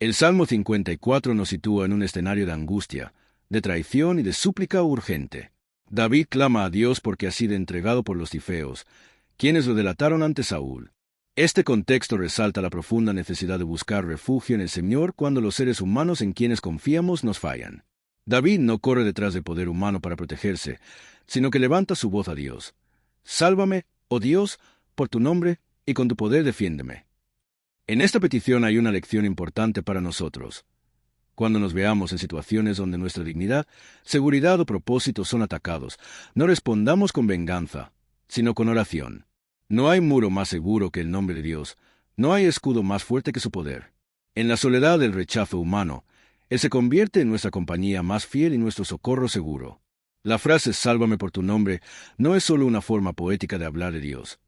El Salmo 54 nos sitúa en un escenario de angustia, de traición y de súplica urgente. David clama a Dios porque ha sido entregado por los tifeos, quienes lo delataron ante Saúl. Este contexto resalta la profunda necesidad de buscar refugio en el Señor cuando los seres humanos en quienes confiamos nos fallan. David no corre detrás del poder humano para protegerse, sino que levanta su voz a Dios. Sálvame, oh Dios, por tu nombre, y con tu poder defiéndeme. En esta petición hay una lección importante para nosotros. Cuando nos veamos en situaciones donde nuestra dignidad, seguridad o propósito son atacados, no respondamos con venganza, sino con oración. No hay muro más seguro que el nombre de Dios, no hay escudo más fuerte que su poder. En la soledad del rechazo humano, Él se convierte en nuestra compañía más fiel y nuestro socorro seguro. La frase «Sálvame por tu nombre» no es solo una forma poética de hablar de Dios.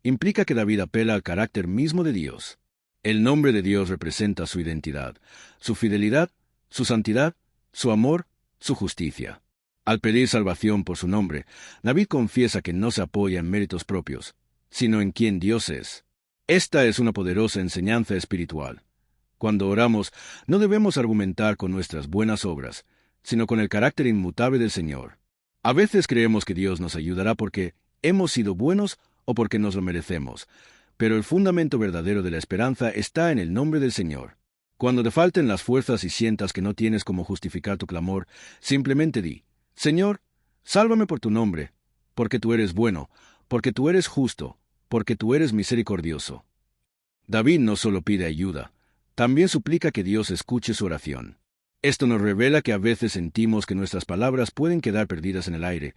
Implica que David apela al carácter mismo de Dios. El nombre de Dios representa su identidad, su fidelidad, su santidad, su amor, su justicia. Al pedir salvación por su nombre, David confiesa que no se apoya en méritos propios, sino en quien Dios es. Esta es una poderosa enseñanza espiritual. Cuando oramos, no debemos argumentar con nuestras buenas obras, sino con el carácter inmutable del Señor. A veces creemos que Dios nos ayudará porque hemos sido buenos o porque nos lo merecemos, pero el fundamento verdadero de la esperanza está en el nombre del Señor. Cuando te falten las fuerzas y sientas que no tienes cómo justificar tu clamor, simplemente di, Señor, sálvame por tu nombre, porque tú eres bueno, porque tú eres justo, porque tú eres misericordioso. David no solo pide ayuda, también suplica que Dios escuche su oración. Esto nos revela que a veces sentimos que nuestras palabras pueden quedar perdidas en el aire,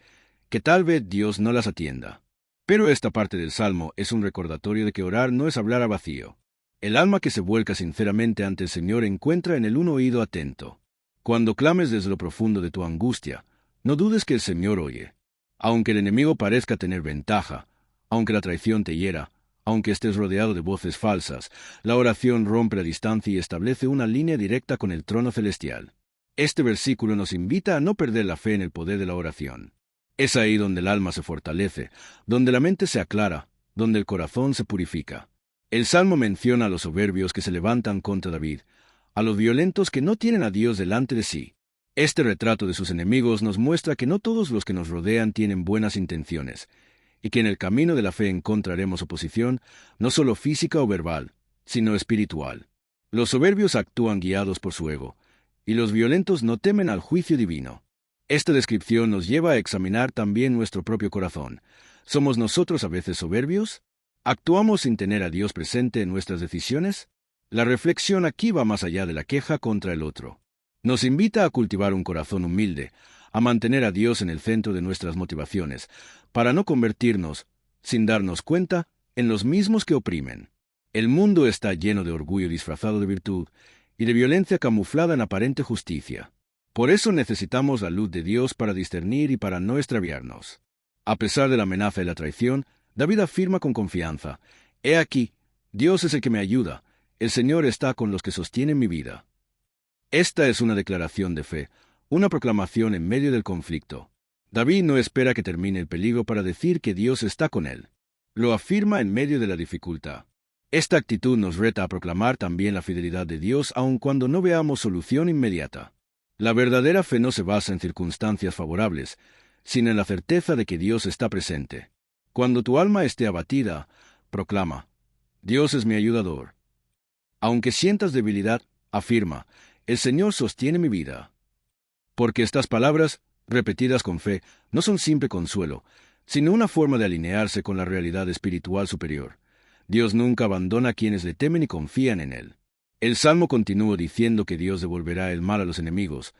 que tal vez Dios no las atienda. Pero esta parte del Salmo es un recordatorio de que orar no es hablar a vacío. El alma que se vuelca sinceramente ante el Señor encuentra en él un oído atento. Cuando clames desde lo profundo de tu angustia, no dudes que el Señor oye. Aunque el enemigo parezca tener ventaja, aunque la traición te hiera, aunque estés rodeado de voces falsas, la oración rompe la distancia y establece una línea directa con el trono celestial. Este versículo nos invita a no perder la fe en el poder de la oración. Es ahí donde el alma se fortalece, donde la mente se aclara, donde el corazón se purifica. El Salmo menciona a los soberbios que se levantan contra David, a los violentos que no tienen a Dios delante de sí. Este retrato de sus enemigos nos muestra que no todos los que nos rodean tienen buenas intenciones, y que en el camino de la fe encontraremos oposición, no solo física o verbal, sino espiritual. Los soberbios actúan guiados por su ego, y los violentos no temen al juicio divino. Esta descripción nos lleva a examinar también nuestro propio corazón. ¿Somos nosotros a veces soberbios? ¿Actuamos sin tener a Dios presente en nuestras decisiones? La reflexión aquí va más allá de la queja contra el otro. Nos invita a cultivar un corazón humilde, a mantener a Dios en el centro de nuestras motivaciones, para no convertirnos, sin darnos cuenta, en los mismos que oprimen. El mundo está lleno de orgullo disfrazado de virtud y de violencia camuflada en aparente justicia. Por eso necesitamos la luz de Dios para discernir y para no extraviarnos. A pesar de la amenaza y la traición, David afirma con confianza, «He aquí, Dios es el que me ayuda, el Señor está con los que sostienen mi vida». Esta es una declaración de fe, una proclamación en medio del conflicto. David no espera que termine el peligro para decir que Dios está con él. Lo afirma en medio de la dificultad. Esta actitud nos reta a proclamar también la fidelidad de Dios aun cuando no veamos solución inmediata. La verdadera fe no se basa en circunstancias favorables, sino en la certeza de que Dios está presente. Cuando tu alma esté abatida, proclama, Dios es mi ayudador. Aunque sientas debilidad, afirma, el Señor sostiene mi vida. Porque estas palabras, repetidas con fe, no son simple consuelo, sino una forma de alinearse con la realidad espiritual superior. Dios nunca abandona a quienes le temen y confían en Él. El Salmo continúa diciendo que Dios devolverá el mal a los enemigos,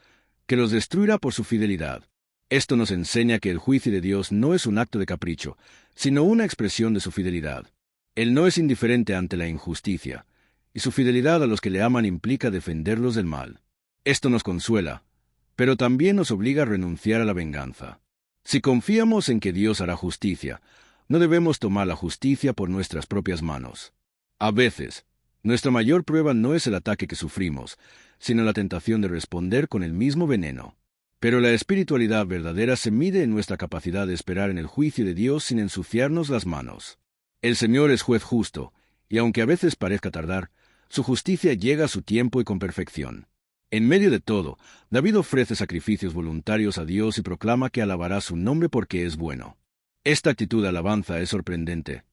que los destruirá por su fidelidad. Esto nos enseña que el juicio de Dios no es un acto de capricho, sino una expresión de su fidelidad. Él no es indiferente ante la injusticia, y su fidelidad a los que le aman implica defenderlos del mal. Esto nos consuela, pero también nos obliga a renunciar a la venganza. Si confiamos en que Dios hará justicia, no debemos tomar la justicia por nuestras propias manos. A veces, nuestra mayor prueba no es el ataque que sufrimos, sino la tentación de responder con el mismo veneno. Pero la espiritualidad verdadera se mide en nuestra capacidad de esperar en el juicio de Dios sin ensuciarnos las manos. El Señor es juez justo, y aunque a veces parezca tardar, Su justicia llega a su tiempo y con perfección. En medio de todo, David ofrece sacrificios voluntarios a Dios y proclama que alabará su nombre porque es bueno. Esta actitud de alabanza es sorprendente,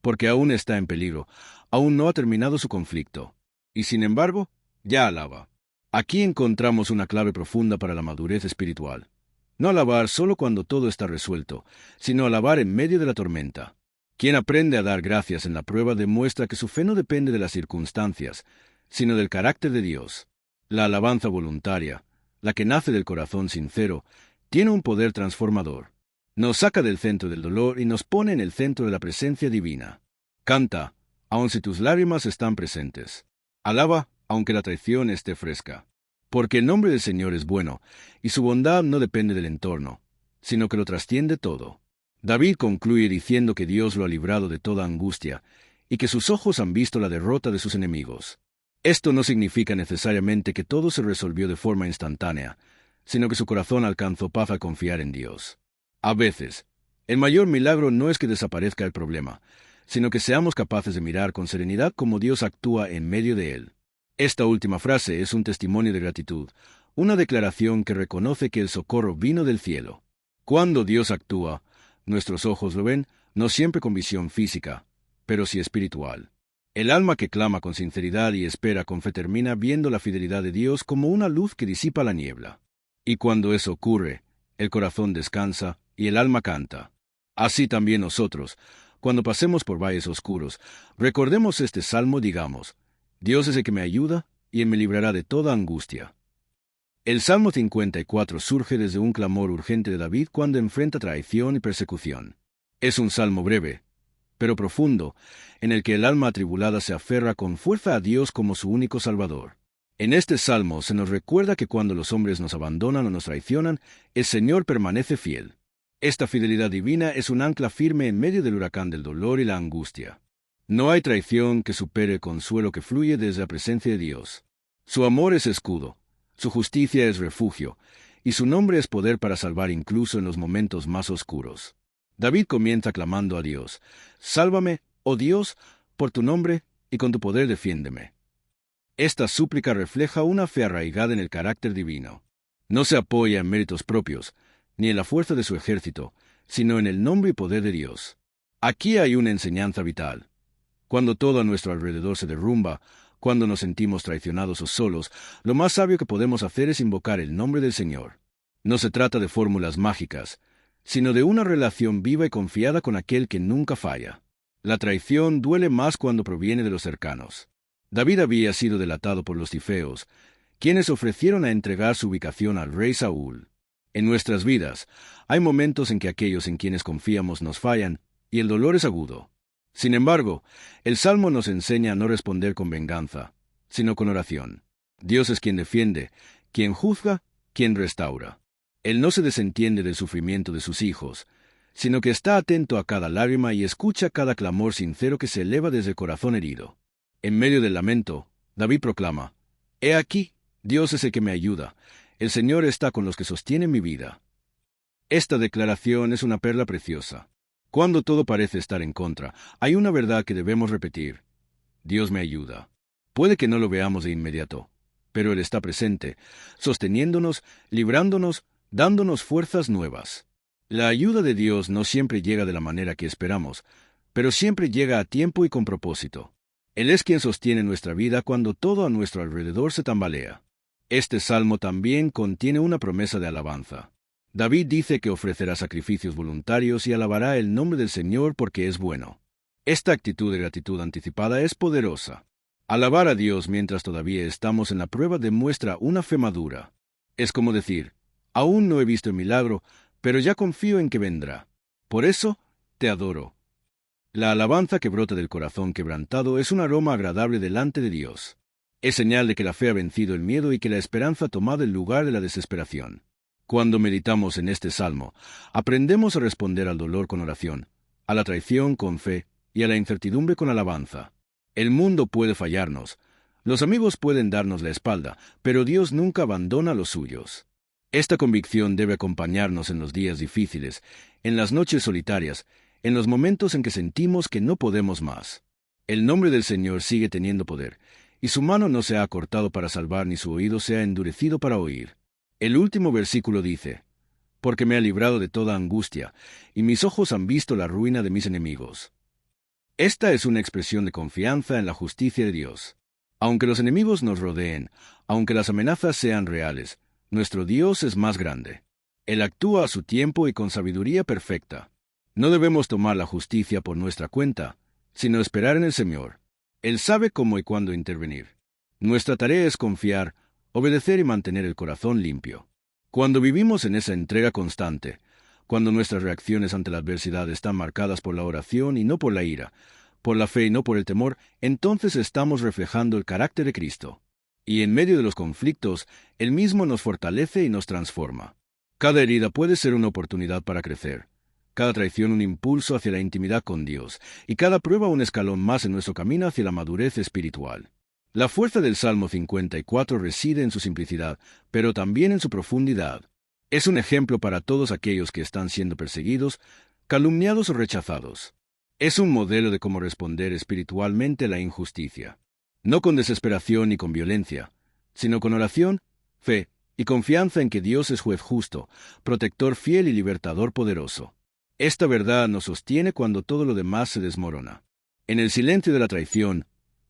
porque aún está en peligro, aún no ha terminado su conflicto, y sin embargo, ya alaba. Aquí encontramos una clave profunda para la madurez espiritual. No alabar solo cuando todo está resuelto, sino alabar en medio de la tormenta. Quien aprende a dar gracias en la prueba demuestra que su fe no depende de las circunstancias, sino del carácter de Dios. La alabanza voluntaria, la que nace del corazón sincero, tiene un poder transformador. Nos saca del centro del dolor y nos pone en el centro de la presencia divina. Canta, aun si tus lágrimas están presentes. Alaba, aunque la traición esté fresca. Porque el nombre del Señor es bueno, y su bondad no depende del entorno, sino que lo trasciende todo. David concluye diciendo que Dios lo ha librado de toda angustia, y que sus ojos han visto la derrota de sus enemigos. Esto no significa necesariamente que todo se resolvió de forma instantánea, sino que su corazón alcanzó paz al confiar en Dios. A veces, el mayor milagro no es que desaparezca el problema, sino que seamos capaces de mirar con serenidad cómo Dios actúa en medio de él. Esta última frase es un testimonio de gratitud, una declaración que reconoce que el socorro vino del cielo. Cuando Dios actúa, nuestros ojos lo ven, no siempre con visión física, pero sí espiritual. El alma que clama con sinceridad y espera con fe termina viendo la fidelidad de Dios como una luz que disipa la niebla. Y cuando eso ocurre, el corazón descansa y el alma canta. Así también nosotros, cuando pasemos por valles oscuros, recordemos este salmo, digamos: Dios es el que me ayuda y Él me librará de toda angustia. El Salmo 54 surge desde un clamor urgente de David cuando enfrenta traición y persecución. Es un salmo breve, pero profundo, en el que el alma atribulada se aferra con fuerza a Dios como su único Salvador. En este salmo se nos recuerda que cuando los hombres nos abandonan o nos traicionan, el Señor permanece fiel. Esta fidelidad divina es un ancla firme en medio del huracán del dolor y la angustia. No hay traición que supere el consuelo que fluye desde la presencia de Dios. Su amor es escudo, su justicia es refugio, y su nombre es poder para salvar incluso en los momentos más oscuros. David comienza clamando a Dios: «Sálvame, oh Dios, por tu nombre, y con tu poder defiéndeme». Esta súplica refleja una fe arraigada en el carácter divino. No se apoya en méritos propios, ni en la fuerza de su ejército, sino en el nombre y poder de Dios. Aquí hay una enseñanza vital. Cuando todo a nuestro alrededor se derrumba, cuando nos sentimos traicionados o solos, lo más sabio que podemos hacer es invocar el nombre del Señor. No se trata de fórmulas mágicas, sino de una relación viva y confiada con aquel que nunca falla. La traición duele más cuando proviene de los cercanos. David había sido delatado por los tifeos, quienes ofrecieron a entregar su ubicación al rey Saúl. En nuestras vidas, hay momentos en que aquellos en quienes confiamos nos fallan, y el dolor es agudo. Sin embargo, el Salmo nos enseña a no responder con venganza, sino con oración. Dios es quien defiende, quien juzga, quien restaura. Él no se desentiende del sufrimiento de sus hijos, sino que está atento a cada lágrima y escucha cada clamor sincero que se eleva desde el corazón herido. En medio del lamento, David proclama: «He aquí, Dios es el que me ayuda, el Señor está con los que sostienen mi vida». Esta declaración es una perla preciosa. Cuando todo parece estar en contra, hay una verdad que debemos repetir: Dios me ayuda. Puede que no lo veamos de inmediato, pero Él está presente, sosteniéndonos, librándonos, dándonos fuerzas nuevas. La ayuda de Dios no siempre llega de la manera que esperamos, pero siempre llega a tiempo y con propósito. Él es quien sostiene nuestra vida cuando todo a nuestro alrededor se tambalea. Este salmo también contiene una promesa de alabanza. David dice que ofrecerá sacrificios voluntarios y alabará el nombre del Señor porque es bueno. Esta actitud de gratitud anticipada es poderosa. Alabar a Dios mientras todavía estamos en la prueba demuestra una fe madura. Es como decir: «Aún no he visto el milagro, pero ya confío en que vendrá. Por eso, te adoro». La alabanza que brota del corazón quebrantado es un aroma agradable delante de Dios. Es señal de que la fe ha vencido el miedo y que la esperanza ha tomado el lugar de la desesperación. Cuando meditamos en este salmo, aprendemos a responder al dolor con oración, a la traición con fe y a la incertidumbre con alabanza. El mundo puede fallarnos, los amigos pueden darnos la espalda, pero Dios nunca abandona a los suyos. Esta convicción debe acompañarnos en los días difíciles, en las noches solitarias, en los momentos en que sentimos que no podemos más. El nombre del Señor sigue teniendo poder, y su mano no se ha acortado para salvar, ni su oído se ha endurecido para oír. El último versículo dice, porque me ha librado de toda angustia, y mis ojos han visto la ruina de mis enemigos. Esta es una expresión de confianza en la justicia de Dios. Aunque los enemigos nos rodeen, aunque las amenazas sean reales, nuestro Dios es más grande. Él actúa a su tiempo y con sabiduría perfecta. No debemos tomar la justicia por nuestra cuenta, sino esperar en el Señor. Él sabe cómo y cuándo intervenir. Nuestra tarea es confiar, obedecer y mantener el corazón limpio. Cuando vivimos en esa entrega constante, cuando nuestras reacciones ante la adversidad están marcadas por la oración y no por la ira, por la fe y no por el temor, entonces estamos reflejando el carácter de Cristo. Y en medio de los conflictos, Él mismo nos fortalece y nos transforma. Cada herida puede ser una oportunidad para crecer, cada traición un impulso hacia la intimidad con Dios, y cada prueba un escalón más en nuestro camino hacia la madurez espiritual. La fuerza del Salmo 54 reside en su simplicidad, pero también en su profundidad. Es un ejemplo para todos aquellos que están siendo perseguidos, calumniados o rechazados. Es un modelo de cómo responder espiritualmente a la injusticia. No con desesperación ni con violencia, sino con oración, fe y confianza en que Dios es juez justo, protector fiel y libertador poderoso. Esta verdad nos sostiene cuando todo lo demás se desmorona. En el silencio de la traición,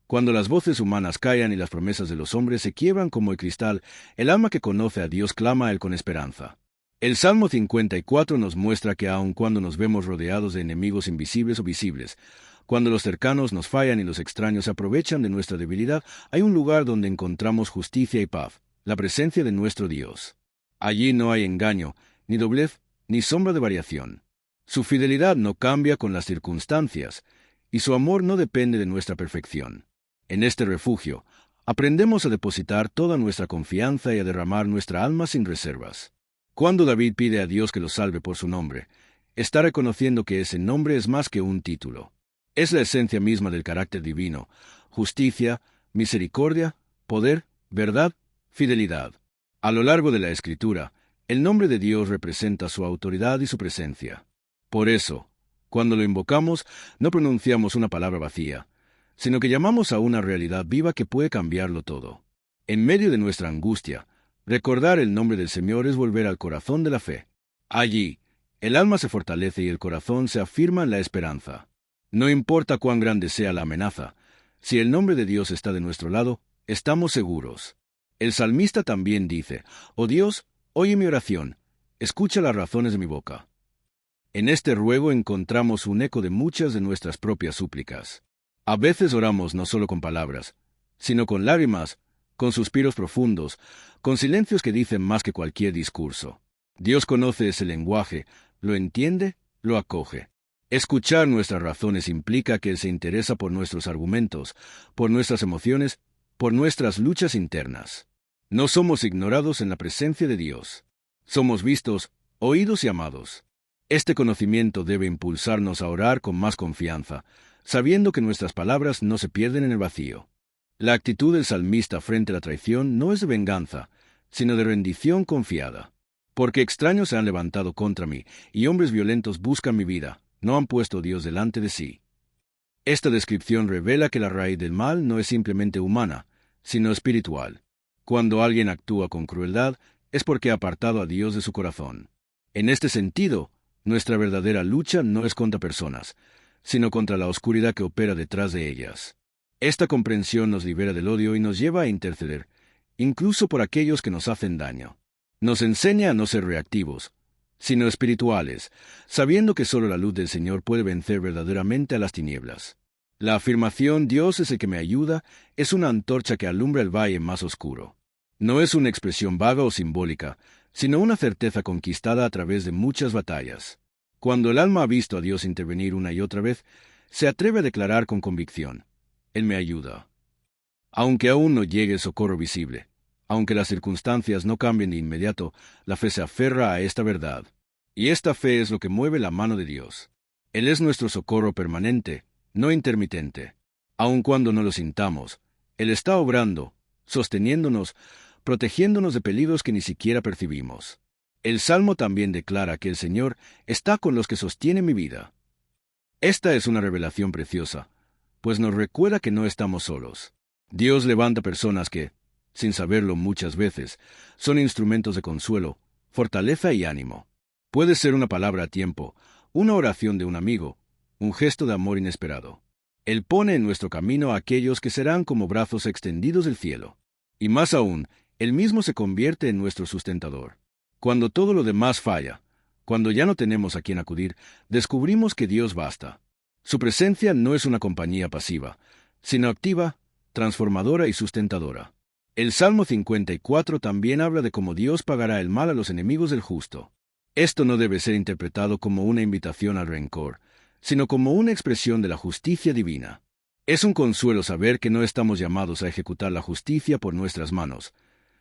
cuando las voces humanas callan y las promesas de los hombres se quiebran como el cristal, el alma que conoce a Dios clama a Él con esperanza. El Salmo 54 nos muestra que aun cuando nos vemos rodeados de enemigos invisibles o visibles, cuando los cercanos nos fallan y los extraños se aprovechan de nuestra debilidad, hay un lugar donde encontramos justicia y paz, la presencia de nuestro Dios. Allí no hay engaño, ni doblez, ni sombra de variación. Su fidelidad no cambia con las circunstancias, y su amor no depende de nuestra perfección. En este refugio, aprendemos a depositar toda nuestra confianza y a derramar nuestra alma sin reservas. Cuando David pide a Dios que lo salve por su nombre, está reconociendo que ese nombre es más que un título. Es la esencia misma del carácter divino: justicia, misericordia, poder, verdad, fidelidad. A lo largo de la Escritura, el nombre de Dios representa su autoridad y su presencia. Por eso, cuando lo invocamos, no pronunciamos una palabra vacía, sino que llamamos a una realidad viva que puede cambiarlo todo. En medio de nuestra angustia, recordar el nombre del Señor es volver al corazón de la fe. Allí, el alma se fortalece y el corazón se afirma en la esperanza. No importa cuán grande sea la amenaza, si el nombre de Dios está de nuestro lado, estamos seguros. El salmista también dice: «Oh Dios, oye mi oración, escucha las razones de mi boca». En este ruego encontramos un eco de muchas de nuestras propias súplicas. A veces oramos no solo con palabras, sino con lágrimas, con suspiros profundos, con silencios que dicen más que cualquier discurso. Dios conoce ese lenguaje, lo entiende, lo acoge. Escuchar nuestras razones implica que Él se interesa por nuestros argumentos, por nuestras emociones, por nuestras luchas internas. No somos ignorados en la presencia de Dios. Somos vistos, oídos y amados. Este conocimiento debe impulsarnos a orar con más confianza, sabiendo que nuestras palabras no se pierden en el vacío. La actitud del salmista frente a la traición no es de venganza, sino de rendición confiada. Porque extraños se han levantado contra mí, y hombres violentos buscan mi vida, no han puesto a Dios delante de sí. Esta descripción revela que la raíz del mal no es simplemente humana, sino espiritual. Cuando alguien actúa con crueldad, es porque ha apartado a Dios de su corazón. En este sentido, nuestra verdadera lucha no es contra personas, sino contra la oscuridad que opera detrás de ellas. Esta comprensión nos libera del odio y nos lleva a interceder, incluso por aquellos que nos hacen daño. Nos enseña a no ser reactivos, sino espirituales, sabiendo que solo la luz del Señor puede vencer verdaderamente a las tinieblas. La afirmación «Dios es el que me ayuda» es una antorcha que alumbra el valle más oscuro. No es una expresión vaga o simbólica, sino una certeza conquistada a través de muchas batallas. Cuando el alma ha visto a Dios intervenir una y otra vez, se atreve a declarar con convicción: «Él me ayuda». Aunque aún no llegue el socorro visible, aunque las circunstancias no cambien de inmediato, la fe se aferra a esta verdad. Y esta fe es lo que mueve la mano de Dios. Él es nuestro socorro permanente, no intermitente. Aun cuando no lo sintamos, Él está obrando, sosteniéndonos, protegiéndonos de peligros que ni siquiera percibimos. El Salmo también declara que el Señor está con los que sostienen mi vida. Esta es una revelación preciosa, pues nos recuerda que no estamos solos. Dios levanta personas que, sin saberlo muchas veces, son instrumentos de consuelo, fortaleza y ánimo. Puede ser una palabra a tiempo, una oración de un amigo, un gesto de amor inesperado. Él pone en nuestro camino a aquellos que serán como brazos extendidos del cielo. Y más aún, Él mismo se convierte en nuestro sustentador. Cuando todo lo demás falla, cuando ya no tenemos a quién acudir, descubrimos que Dios basta. Su presencia no es una compañía pasiva, sino activa, transformadora y sustentadora. El Salmo 54 también habla de cómo Dios pagará el mal a los enemigos del justo. Esto no debe ser interpretado como una invitación al rencor, sino como una expresión de la justicia divina. Es un consuelo saber que no estamos llamados a ejecutar la justicia por nuestras manos,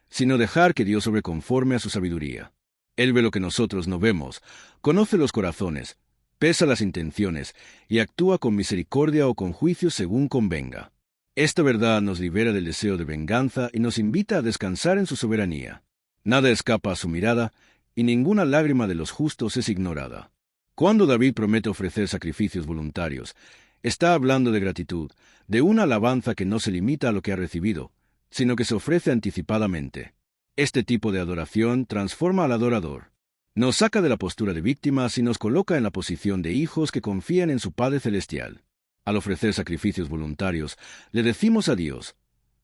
sino dejar que Dios obre conforme a su sabiduría. Él ve lo que nosotros no vemos, conoce los corazones, pesa las intenciones y actúa con misericordia o con juicio según convenga. Esta verdad nos libera del deseo de venganza y nos invita a descansar en su soberanía. Nada escapa a su mirada y ninguna lágrima de los justos es ignorada. Cuando David promete ofrecer sacrificios voluntarios, está hablando de gratitud, de una alabanza que no se limita a lo que ha recibido, sino que se ofrece anticipadamente. Este tipo de adoración transforma al adorador. Nos saca de la postura de víctimas y nos coloca en la posición de hijos que confían en su Padre Celestial. Al ofrecer sacrificios voluntarios, le decimos a Dios: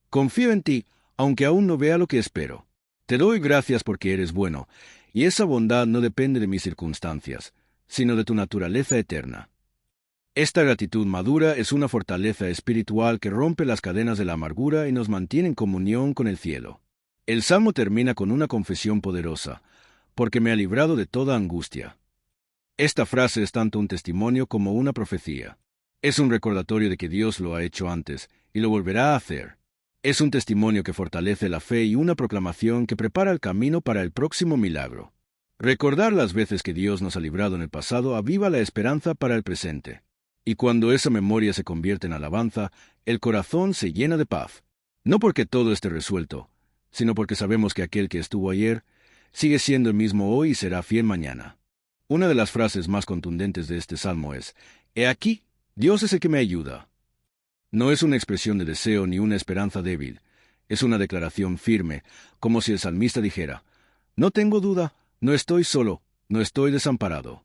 confío en ti, aunque aún no vea lo que espero. Te doy gracias porque eres bueno, y esa bondad no depende de mis circunstancias, sino de tu naturaleza eterna. Esta gratitud madura es una fortaleza espiritual que rompe las cadenas de la amargura y nos mantiene en comunión con el cielo. El Salmo termina con una confesión poderosa: porque me ha librado de toda angustia. Esta frase es tanto un testimonio como una profecía. Es un recordatorio de que Dios lo ha hecho antes y lo volverá a hacer. Es un testimonio que fortalece la fe y una proclamación que prepara el camino para el próximo milagro. Recordar las veces que Dios nos ha librado en el pasado aviva la esperanza para el presente. Y cuando esa memoria se convierte en alabanza, el corazón se llena de paz. No porque todo esté resuelto, sino porque sabemos que aquel que estuvo ayer sigue siendo el mismo hoy y será fiel mañana. Una de las frases más contundentes de este salmo es: «He aquí, Dios es el que me ayuda». No es una expresión de deseo ni una esperanza débil. Es una declaración firme, como si el salmista dijera: «No tengo duda, no estoy solo, no estoy desamparado».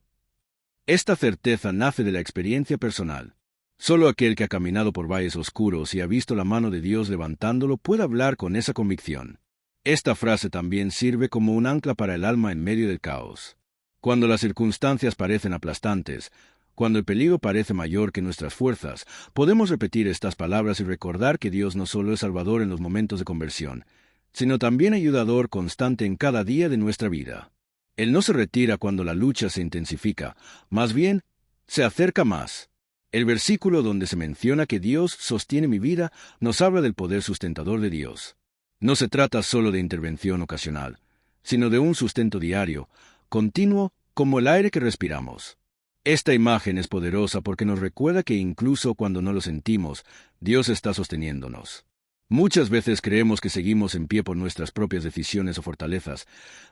Esta certeza nace de la experiencia personal. Solo aquel que ha caminado por valles oscuros y ha visto la mano de Dios levantándolo puede hablar con esa convicción. Esta frase también sirve como un ancla para el alma en medio del caos. Cuando las circunstancias parecen aplastantes, cuando el peligro parece mayor que nuestras fuerzas, podemos repetir estas palabras y recordar que Dios no solo es Salvador en los momentos de conversión, sino también ayudador constante en cada día de nuestra vida. Él no se retira cuando la lucha se intensifica, más bien, se acerca más. El versículo donde se menciona que Dios sostiene mi vida nos habla del poder sustentador de Dios. No se trata solo de intervención ocasional, sino de un sustento diario, continuo, como el aire que respiramos. Esta imagen es poderosa porque nos recuerda que incluso cuando no lo sentimos, Dios está sosteniéndonos. Muchas veces creemos que seguimos en pie por nuestras propias decisiones o fortalezas,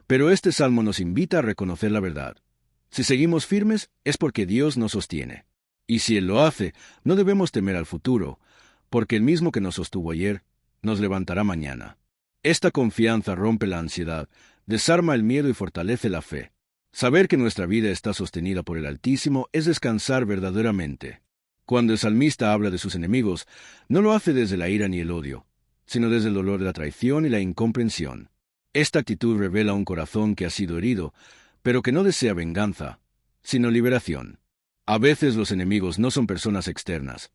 pero este salmo nos invita a reconocer la verdad. Si seguimos firmes, es porque Dios nos sostiene. Y si Él lo hace, no debemos temer al futuro, porque el mismo que nos sostuvo ayer, nos levantará mañana. Esta confianza rompe la ansiedad, desarma el miedo y fortalece la fe. Saber que nuestra vida está sostenida por el Altísimo es descansar verdaderamente. Cuando el salmista habla de sus enemigos, no lo hace desde la ira ni el odio, sino desde el dolor de la traición y la incomprensión. Esta actitud revela un corazón que ha sido herido, pero que no desea venganza, sino liberación. A veces los enemigos no son personas externas,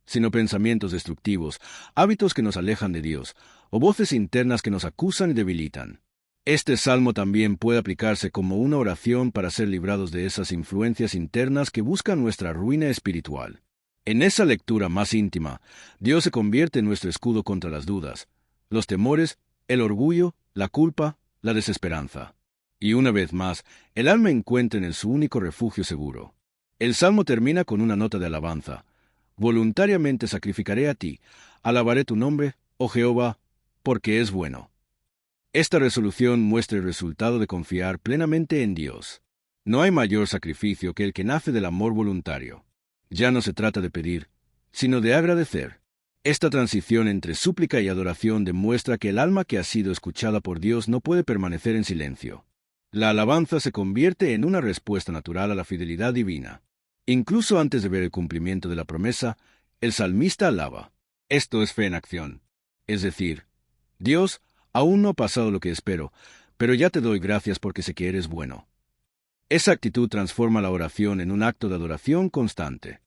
sino pensamientos destructivos, hábitos que nos alejan de Dios, o voces internas que nos acusan y debilitan. Este salmo también puede aplicarse como una oración para ser librados de esas influencias internas que buscan nuestra ruina espiritual. En esa lectura más íntima, Dios se convierte en nuestro escudo contra las dudas, los temores, el orgullo, la culpa, la desesperanza. Y una vez más, el alma encuentra en él su único refugio seguro. El salmo termina con una nota de alabanza: «Voluntariamente sacrificaré a ti, alabaré tu nombre, oh Jehová, porque es bueno». Esta resolución muestra el resultado de confiar plenamente en Dios. No hay mayor sacrificio que el que nace del amor voluntario. Ya no se trata de pedir, sino de agradecer. Esta transición entre súplica y adoración demuestra que el alma que ha sido escuchada por Dios no puede permanecer en silencio. La alabanza se convierte en una respuesta natural a la fidelidad divina. Incluso antes de ver el cumplimiento de la promesa, el salmista alaba. Esto es fe en acción. Es decir, Dios, aún no ha pasado lo que espero, pero ya te doy gracias porque sé que eres bueno. Esa actitud transforma la oración en un acto de adoración constante.